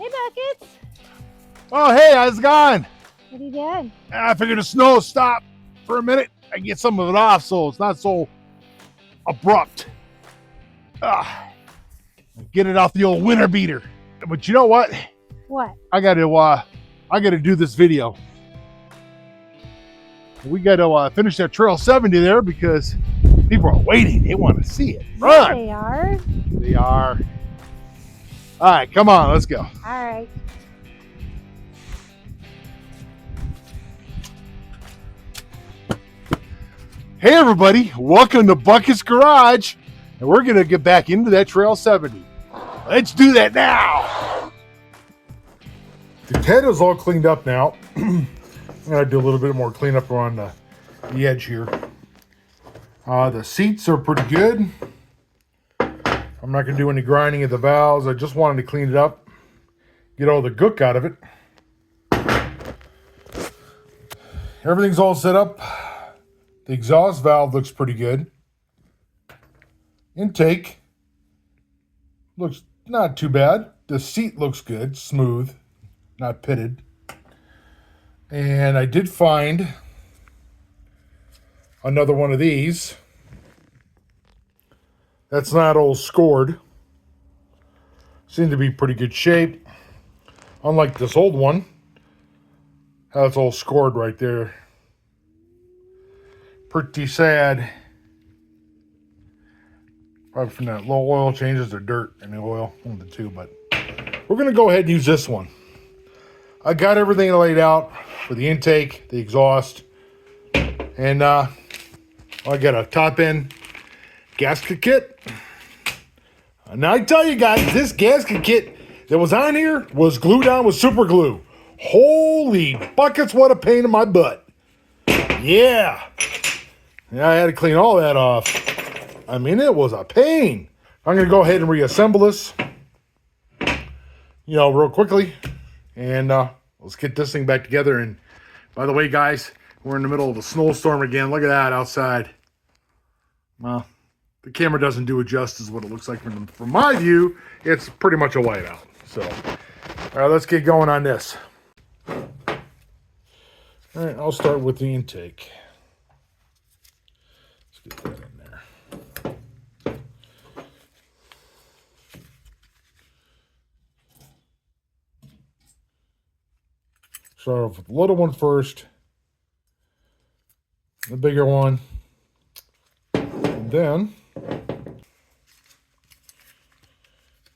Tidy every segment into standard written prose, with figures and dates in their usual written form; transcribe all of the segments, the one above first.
Hey, Buckets. Oh, hey, how's it going? What are you doing? I figured the snow will stop for a minute. I can get some of it off so it's not so abrupt. Get it off the old winter beater. But you know what? What? I gotta do this video. We gotta finish that Trail 70 there because people are waiting. They want to see it. Run! They are. They are. All right, come on, let's go. All right. Hey everybody, welcome to Bucket's Garage, and we're gonna get back into that Trail 70. Let's do that now. The tent is all cleaned up now. I'm gonna do a little bit more cleanup around the edge here. The seats are pretty good. I'm not gonna do any grinding of the valves. I just wanted to clean it up, get all the gook out of it. Everything's all set up. The exhaust valve looks pretty good. Intake looks not too bad. The seat looks good, smooth, not pitted. And I did find another one of these. That's not all scored. Seemed to be pretty good shape. Unlike this old one, how it's all scored right there. Pretty sad. Probably from that low oil changes or dirt in the oil, one of the two, but we're gonna go ahead and use this one. I got everything laid out for the intake, the exhaust, and I got a top end gasket kit. Now I tell you guys, this gasket kit that was on here was glued on with super glue. Holy buckets, what a pain in my butt. Yeah, I had to clean all that off. I mean, it was a pain. I'm going to go ahead and reassemble this, real quickly. And let's get this thing back together. And by the way, guys, we're in the middle of a snowstorm again. Look at that outside. Well, the camera doesn't do it justice what it looks like from my view. It's pretty much a whiteout. So, all right, let's get going on this. All right, I'll start with the intake. Let's get that in there. Start off with the little one first, the bigger one, and then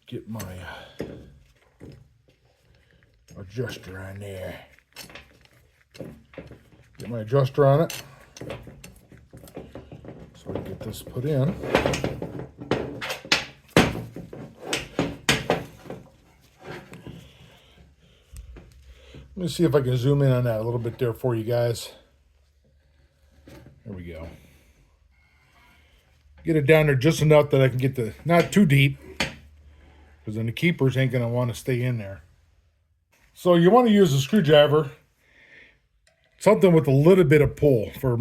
get my adjuster on there. Get my adjuster on it so I can get this put in. Let me see if I can zoom in on that a little bit there for you guys. There we go. Get it down there just enough that I can get not too deep, because then the keepers ain't going to want to stay in there. So you want to use a screwdriver, something with a little bit of pull for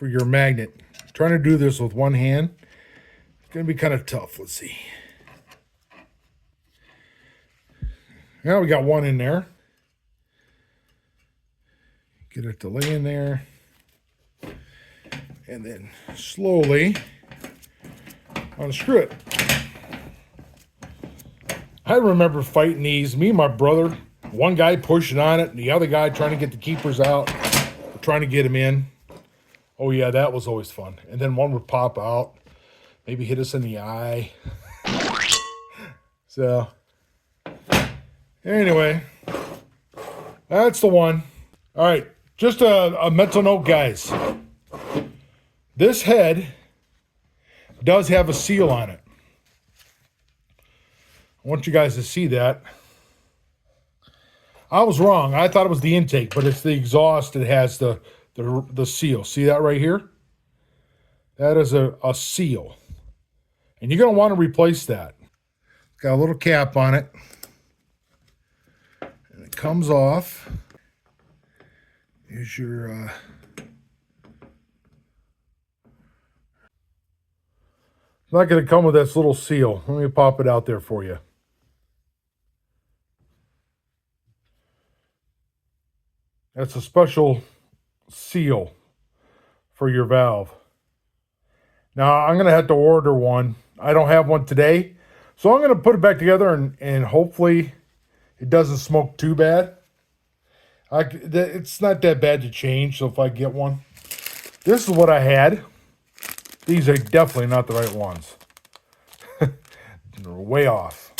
your magnet. Trying to do this with one hand, it's going to be kind of tough. Let's see. Now we got one in there. Get it to lay in there. And then slowly unscrew it. I remember fighting these. Me and my brother, one guy pushing on it, and the other guy trying to get the keepers out, trying to get them in. Oh yeah, that was always fun. And then one would pop out, maybe hit us in the eye. So, anyway, that's the one. All right, just a mental note, guys. This head does have a seal on it. I want you guys to see that. I was wrong. I thought it was the intake, but it's the exhaust that has the seal. See that right here? That is a seal. And you're going to want to replace that. Got a little cap on it. And it comes off. Here's your... It's not going to come with this little seal. Let me pop it out there for you. That's a special seal for your valve. Now I'm gonna have to order one. I don't have one today, so I'm gonna put it back together and hopefully it doesn't smoke too bad. It's not that bad to change, so if I get one, this is what I had. These are definitely not the right ones. They're way off.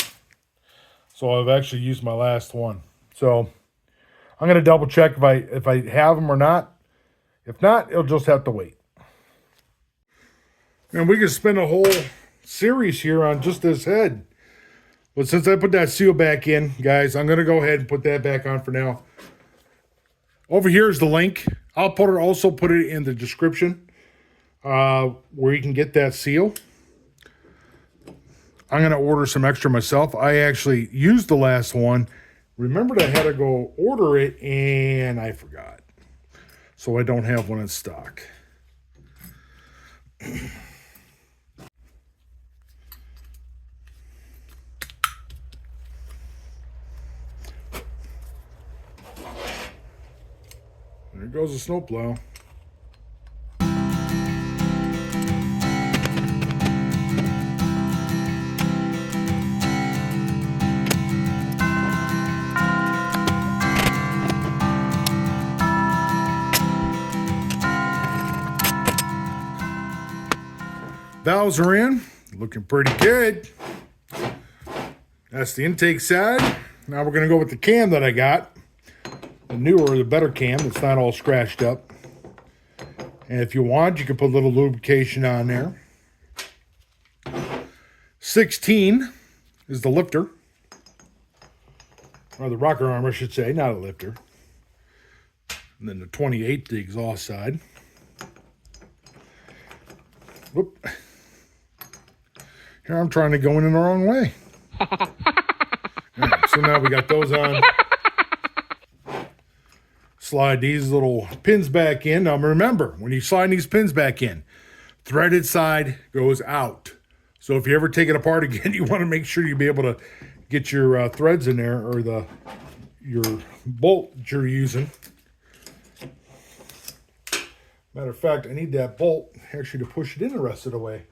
So I've actually used my last one. So I'm gonna double check if I have them or not. If not, it'll just have to wait. And we could spend a whole series here on just this head. But since I put that seal back in, guys, I'm gonna go ahead and put that back on for now. Over here is the link. I'll also put it in the description where you can get that seal. I'm going to order some extra myself. I actually used the last one. Remembered I had to go order it, and I forgot. So I don't have one in stock. There goes the snowplow. Valves are in, looking pretty good. That's the intake side. Now we're gonna go with the cam that I got. The newer, the better cam that's not all scratched up. And if you want, you can put a little lubrication on there. 16 is the lifter. Or the rocker arm, I should say, not a lifter. And then the 28, the exhaust side. Whoop. Here I'm trying to go in the wrong way. Right, so now we got those on. Slide these little pins back in. Now remember, when you slide these pins back in, threaded side goes out. So if you ever take it apart again, you want to make sure you be able to get your threads in there, or your bolt that you're using. Matter of fact, I need that bolt actually to push it in the rest of the way.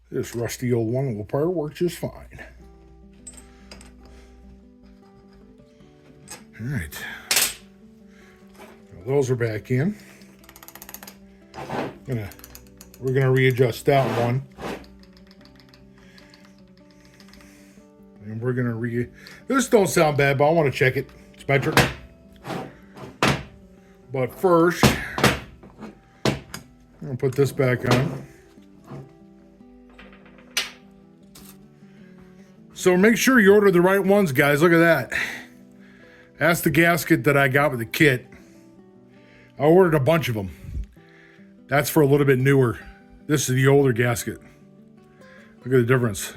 This rusty old one little part works just fine. All right. Now those are back in. We're gonna readjust that one. And we're gonna this don't sound bad, but I want to check it. It's metric. But first, I'm gonna put this back on. So make sure you order the right ones, guys. Look at that. That's the gasket that I got with the kit. I ordered a bunch of them. That's for a little bit newer. This is the older gasket. Look at the difference.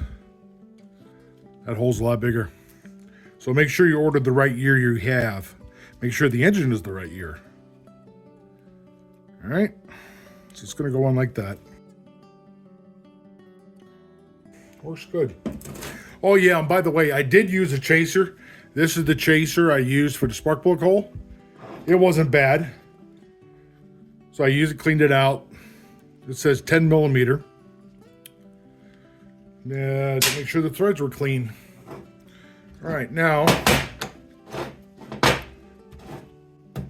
That hole's a lot bigger. So make sure you order the right year you have. Make sure the engine is the right year. All right. So it's going to go on like that. Works good. Oh yeah, and by the way, I did use a chaser. This is the chaser I used for the spark plug hole. It wasn't bad. So I used it, cleaned it out. It says 10 millimeter. To make sure the threads were clean. All right, now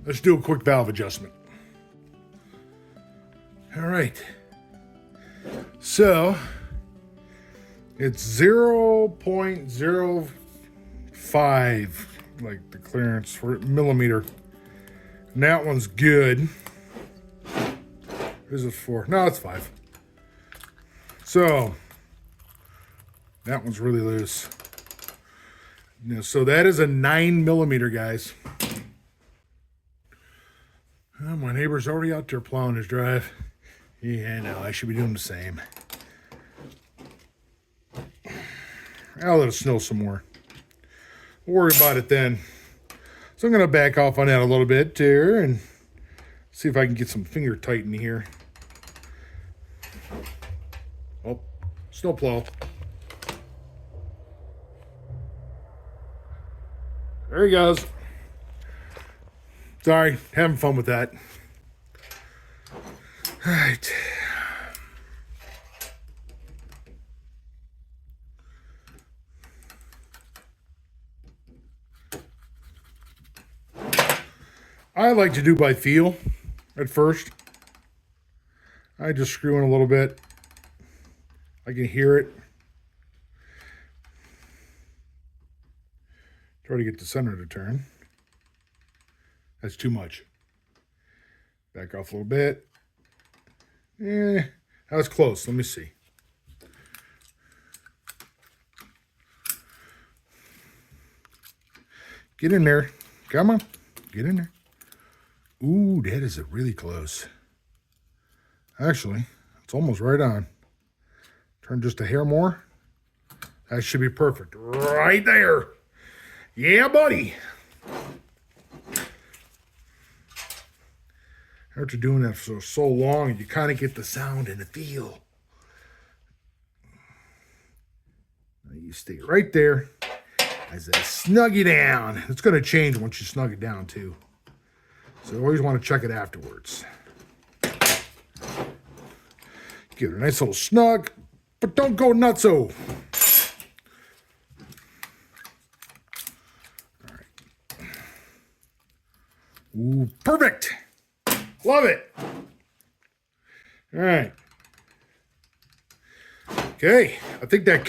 let's do a quick valve adjustment. All right. So it's 0.05, like the clearance for millimeter. And that one's good. What is it for? No, it's 5. So that one's really loose. So that is a 9 millimeter, guys. Oh, my neighbor's already out there plowing his drive. Yeah, no, I should be doing the same. I'll let it snow some more. We'll worry about it then. So I'm going to back off on that a little bit here and see if I can get some finger tight in here. Oh, snowplow. There he goes. Sorry, having fun with that. All right. I like to do by feel at first. I just screw in a little bit. I can hear it. Try to get the center to turn. That's too much. Back off a little bit. That was close. Let me see. Get in there. Come on. Get in there. Ooh, that is really close. Actually, it's almost right on. Turn just a hair more. That should be perfect. Right there. Yeah, buddy. After doing that for so long, you kind of get the sound and the feel. Now you stay right there as I snug you down. It's going to change once you snug it down, too. So you always want to check it afterwards. Give it a nice little snug, but don't go nutso. All right. Ooh, perfect. Love it. All right. Okay, I think that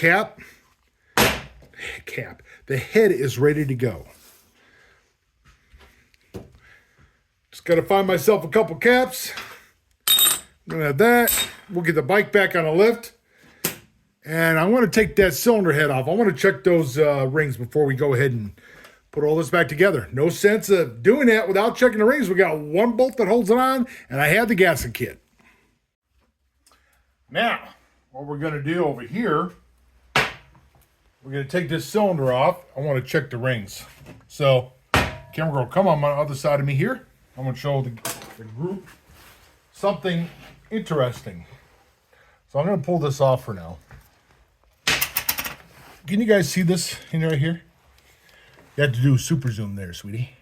the head is ready to go. Just got to find myself a couple caps. I'm going to have that. We'll get the bike back on a lift. And I want to take that cylinder head off. I want to check those rings before we go ahead and put all this back together. No sense of doing that without checking the rings. We got one bolt that holds it on, and I have the gasket kit. Now, what we're going to do over here, we're going to take this cylinder off. I want to check the rings. So, camera girl, come on the other side of me here. I'm going to show the group something interesting. So I'm going to pull this off for now. Can you guys see this in right here? You have to do a super zoom there, sweetie.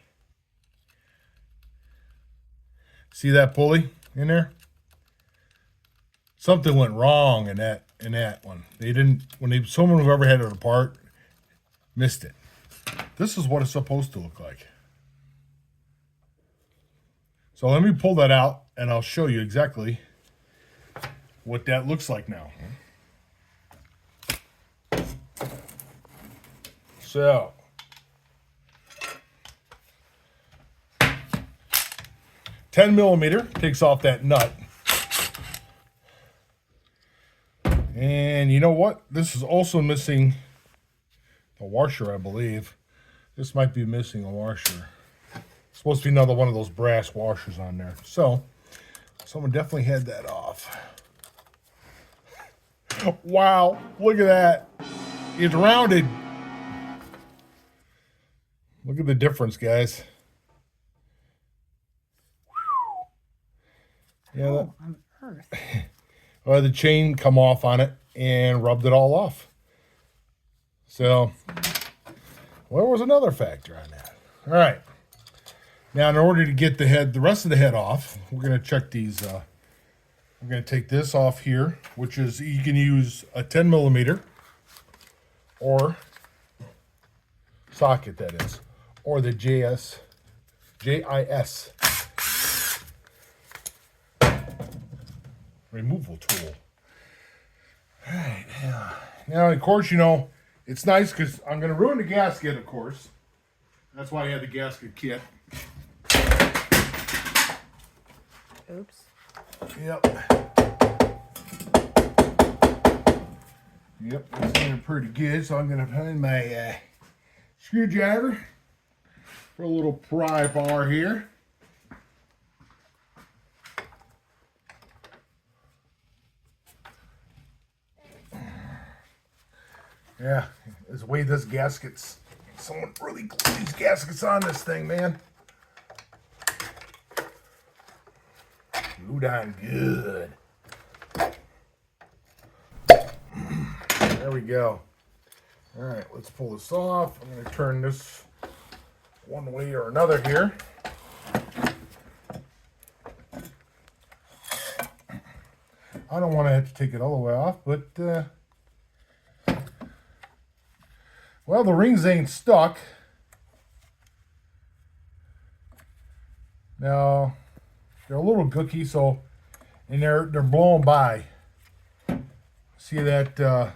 See that pulley in there? Something went wrong in that one. They didn't, someone who ever had it apart missed it. This is what it's supposed to look like. So let me pull that out and I'll show you exactly what that looks like now. So, $10mm takes off that nut. And you know what? This is also missing a washer, I believe. This might be missing a washer. Supposed to be another one of those brass washers on there. So, someone definitely had that off. Wow, look at that. It's rounded. Look at the difference, guys. Yeah, oh, on earth. Well, the chain come off on it and rubbed it all off. So, well, there was another factor on that. All right. Now, in order to get the rest of the head off, we're going to check these. We're going to take this off here, which is, you can use a 10mm or socket, that is, or the JIS removal tool. All right, now, of course, you know, it's nice because I'm going to ruin the gasket, of course. That's why I had the gasket kit. Oops. Yep, it's looking pretty good. So I'm going to find my screwdriver for a little pry bar here. Yeah, it's the way this gasket's. Someone really glued these gaskets on this thing, man. Glued on good. There we go. All right, let's pull this off. I'm going to turn this one way or another here. I don't want to have to take it all the way off, but well, the rings ain't stuck. Now they're a little gooky, so and they're blowing by. See that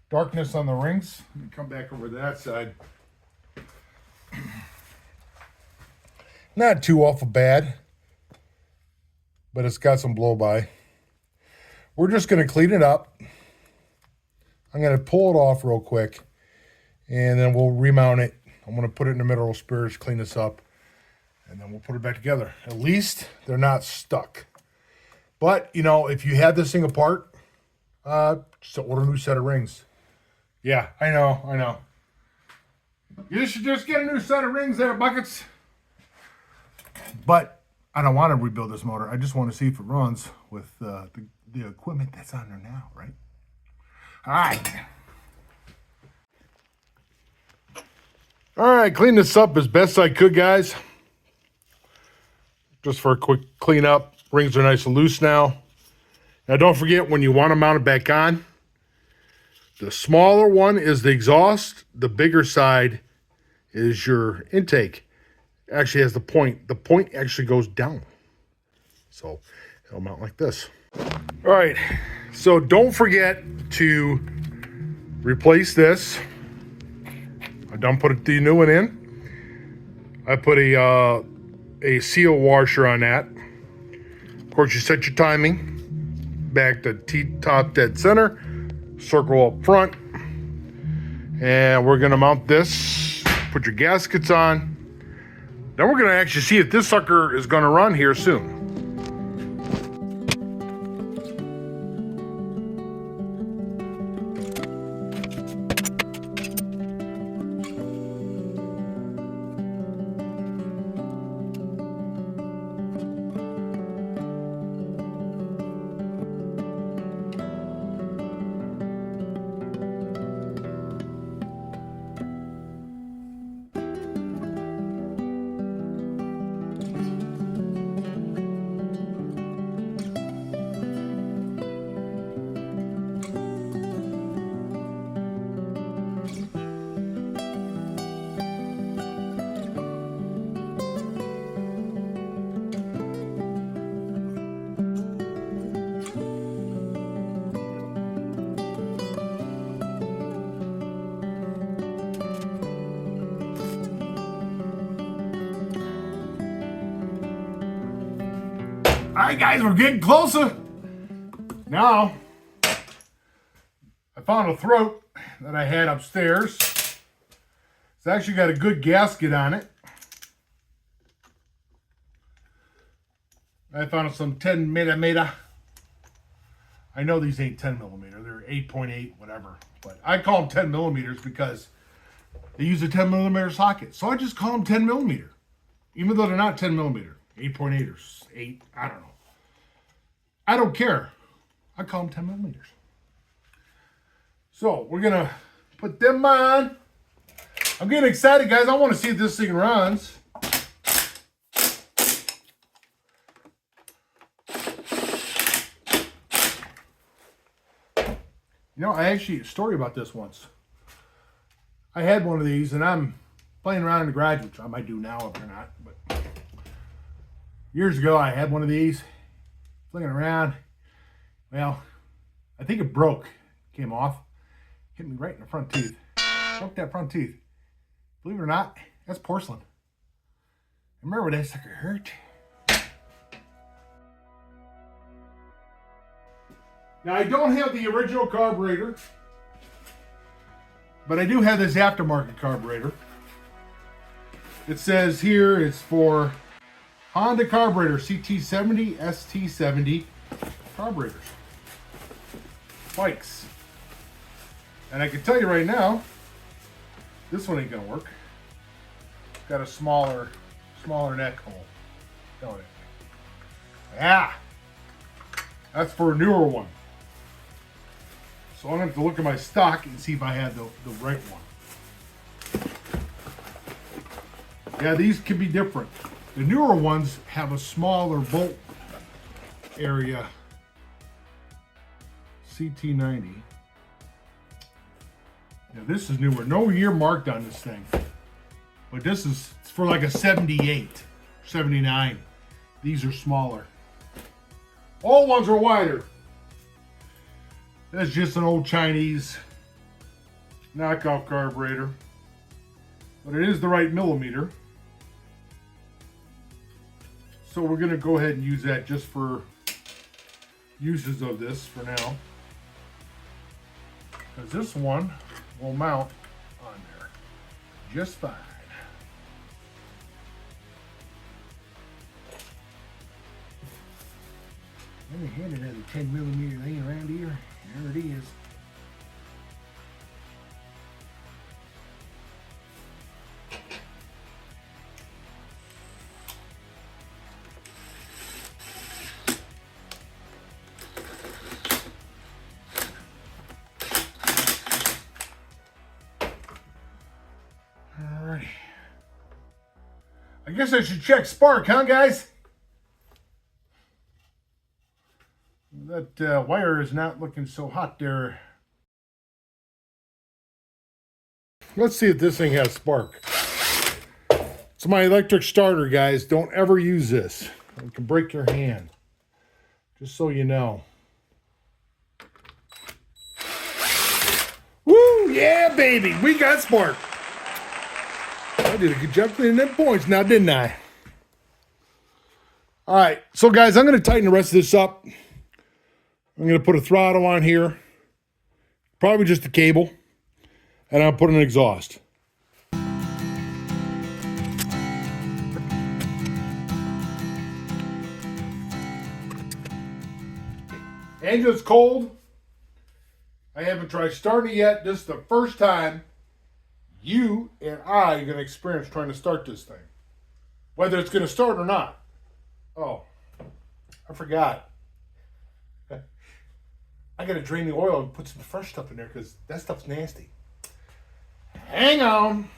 darkness on the rings? Let me come back over to that side. Not too awful bad, but it's got some blow by. We're just going to clean it up. I'm going to pull it off real quick, and then we'll remount it. I'm going to put it in the mineral spirits, clean this up, and then we'll put it back together. At least they're not stuck. But, you know, if you had this thing apart, just order a new set of rings. Yeah, I know. You should just get a new set of rings there, Buckets. But I don't want to rebuild this motor. I just want to see if it runs with the equipment that's on there now, right? All right, clean this up as best I could, guys. Just for a quick cleanup. Rings are nice and loose now. Now, don't forget, when you want to mount it back on, the smaller one is the exhaust. The bigger side is your intake. Actually has the point. The point actually goes down. So it'll mount like this. All right, so don't forget to replace this. I done put the new one in. I put a seal washer on that. Of course, you set your timing. Back to top dead center. Circle up front. And we're gonna mount this. Put your gaskets on. Then we're gonna actually see if this sucker is gonna run here soon. All right, guys, we're getting closer. Now, I found a throat that I had upstairs. It's actually got a good gasket on it. I found some 10 millimeter. I know these ain't 10 millimeter. They're 8.8, whatever. But I call them 10 millimeters because they use a 10 millimeter socket. So I just call them 10 millimeter. Even though they're not 10 millimeter. 8.8 or 8, I don't know. I don't care. I call them 10 millimeters. So we're gonna put them on. I'm getting excited, guys. I want to see if this thing runs. You know, I actually, a story about this once. I had one of these and I'm playing around in the garage, which I might do now if they're not, but years ago I had one of these, flinging around. Well, I think it broke, came off, hit me right in the front teeth. Broke that front teeth. Believe it or not, that's porcelain. Remember when that sucker hurt? Now, I don't have the original carburetor, but I do have this aftermarket carburetor. It says here it's for Honda carburetor, ct70, st70 carburetors. Bikes. And I can tell you right now, this one ain't gonna work. It's got a smaller neck hole. Don't it? Yeah. That's for a newer one. So I'm gonna have to look at my stock and see if I had the right one. Yeah, these can be different. The newer ones have a smaller bolt area. ct70. Yeah, this is newer. No year marked on this thing. But this is for like a 78, 79. These are smaller. All ones are wider. That's just an old Chinese knockoff carburetor. But it is the right millimeter. So we're going to go ahead and use that just for uses of this for now. Because this one will mount on there just fine. Let me hand another 10 millimeter thing around here. There it is. Alrighty. I guess I should check spark, huh, guys? That wire is not looking so hot there. Let's see if this thing has spark. It's my electric starter, guys. Don't ever use this. It can break your hand. Just so you know. Woo! Yeah, baby! We got spark. I did a good job cleaning them points now, didn't I? All right. So, guys, I'm going to tighten the rest of this up. I'm going to put a throttle on here, probably just a cable, and I'll put an exhaust. Engine's cold. I haven't tried starting it yet. This is the first time you and I are going to experience trying to start this thing, whether it's going to start or not. Oh, I forgot. I gotta drain the oil and put some fresh stuff in there because that stuff's nasty. Hang on.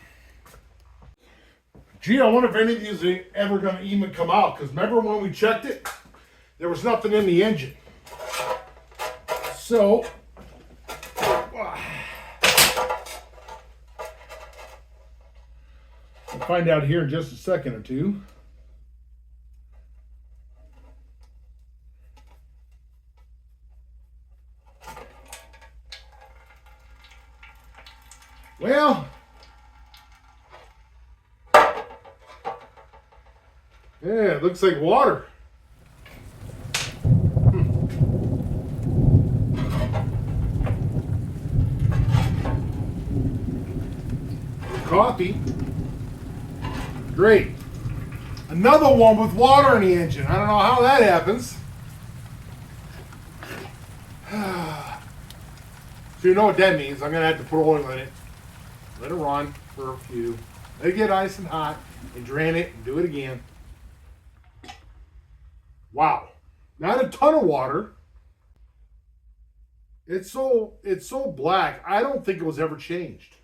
Gee, I wonder if any of these are ever gonna even come out, because remember when we checked it, there was nothing in the engine. So, we'll find out here in just a second or two. Well, yeah, it looks like water. Coffee. Great. Another one with water in the engine. I don't know how that happens. So you know what that means. I'm going to have to put oil in it. Let it run for a few. Let it get nice and hot and drain it and do it again. Wow. Not a ton of water. It's so black. I don't think it was ever changed.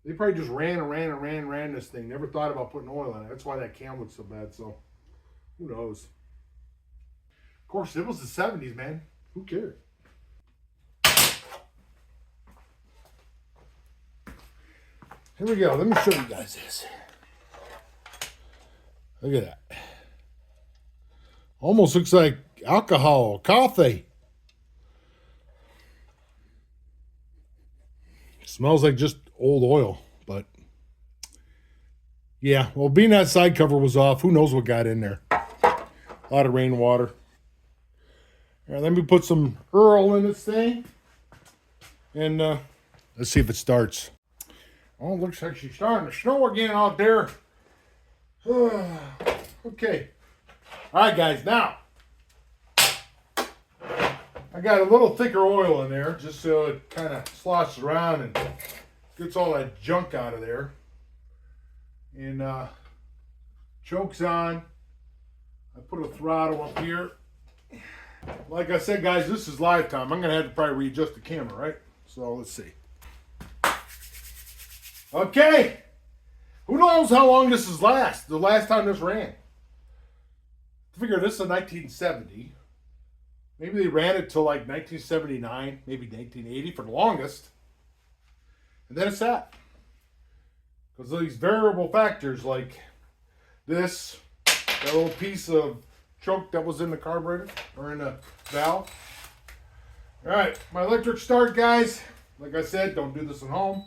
They probably just ran this thing. Never thought about putting oil in it. That's why that cam looks so bad. So who knows? Of course, it was the 70s, man. Who cares? Here we go. Let me show you guys this. Look at that. Almost looks like alcohol, coffee. Smells like just old oil, but yeah. Well, being that side cover was off, who knows what got in there. A lot of rainwater. All right, let me put some Earl in this thing, and let's see if it starts. Oh, it looks like she's starting to snow again out there. Okay. All right, guys. Now, I got a little thicker oil in there just so it kind of sloshes around and gets all that junk out of there. And choke's on. I put a throttle up here. Like I said, guys, this is live time. I'm going to have to probably readjust the camera, right? So let's see. Okay. Who knows how long this is last? The last time this ran. I figure this is 1970. Maybe they ran it till like 1979, maybe 1980 for the longest. And then it's that. Because of these variable factors like this, that little piece of choke that was in the carburetor or in the valve. All right, my electric start, guys. Like I said, don't do this at home.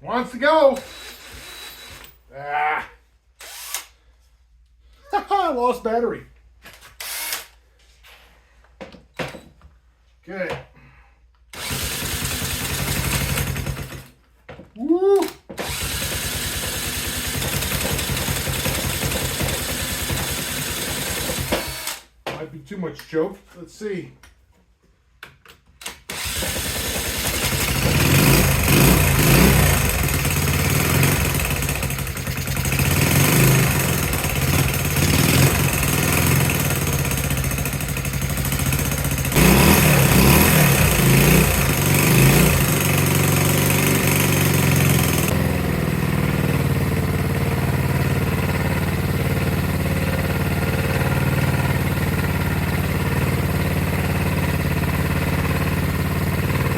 Wants to go. Ah. Lost battery. Okay. Woo. Might be too much choke. Let's see.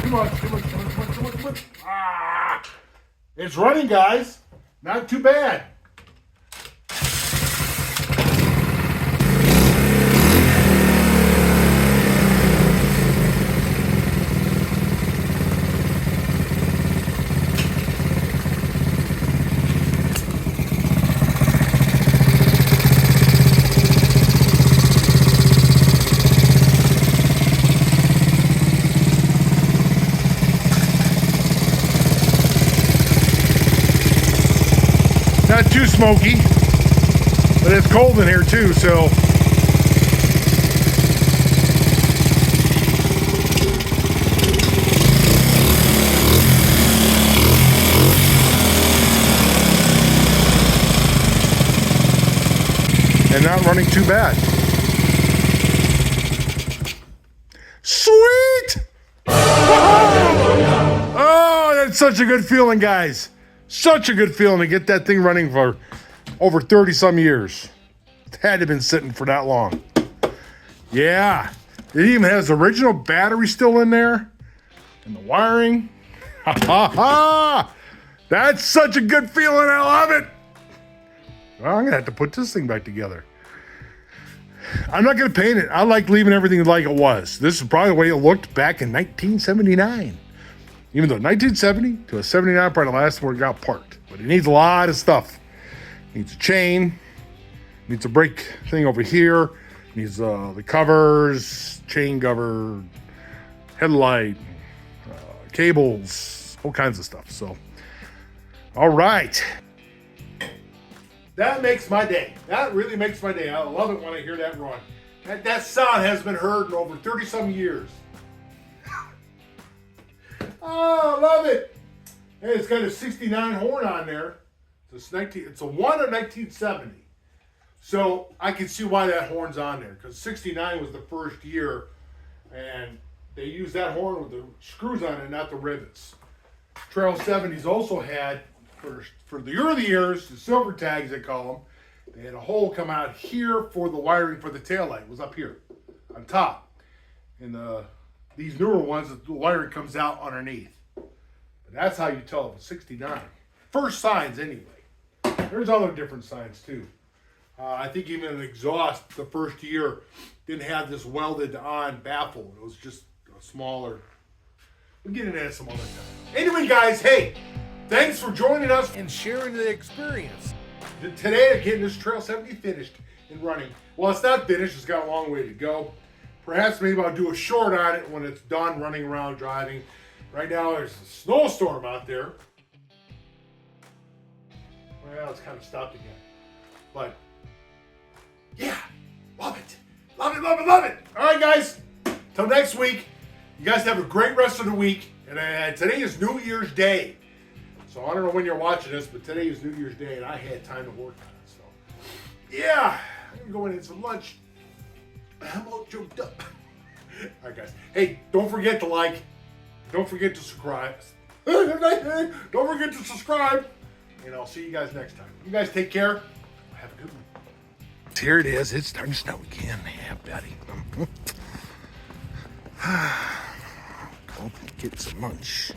Too much. Ah! It's running, guys. Not too bad. Not too smoky, but it's cold in here too, so. And not running too bad. Sweet! Oh, that's such a good feeling, guys. Such a good feeling to get that thing running for over 30 some years. It had to have been sitting for that long. Yeah. It even has the original battery still in there. And the wiring. Ha ha ha! That's such a good feeling. I love it. Well, I'm going to have to put this thing back together. I'm not going to paint it. I like leaving everything like it was. This is probably the way it looked back in 1979. Even though 1970 to a 79 probably the last where it got parked. But it needs a lot of stuff. It needs a chain. Needs a brake thing over here. It needs the covers, chain cover, headlight, cables, all kinds of stuff. So, all right. That makes my day. That really makes my day. I love it when I hear that run. That sound has been heard in over 30 some years. Oh, I love it. Hey, it's got a 69 horn on there. It's a 1 of 1970. So I can see why that horn's on there, because 69 was the first year, and they used that horn with the screws on it, not the rivets. Trail 70s also had, for the early years, the silver tags they call them, they had a hole come out here for the wiring for the taillight. It was up here on top. And these newer ones, the wiring comes out underneath. But that's how you tell if it's 69. First signs, anyway. There's other different signs, too. I think even an exhaust, the first year, didn't have this welded on baffle. It was just a smaller. We'll get into that some other time. Anyway, guys, hey, thanks for joining us and sharing the experience. Today, getting this Trail 70 finished and running. Well, it's not finished. It's got a long way to go. Perhaps maybe I'll do a short on it when it's done running around driving. Right now, there's a snowstorm out there. Well, it's kind of stopped again. But, yeah, love it. Love it, love it, love it. All right, guys. Till next week. You guys have a great rest of the week. And today is New Year's Day. So I don't know when you're watching this, but today is New Year's Day, and I had time to work on it. So, yeah, I'm going to go in and eat some lunch. I'm all choked up. All right, guys. Hey, don't forget to like. Don't forget to subscribe. Don't forget to subscribe. And I'll see you guys next time. You guys take care. Have a good one. Here it is. It's starting to snow again. Yeah, buddy. Go get some lunch.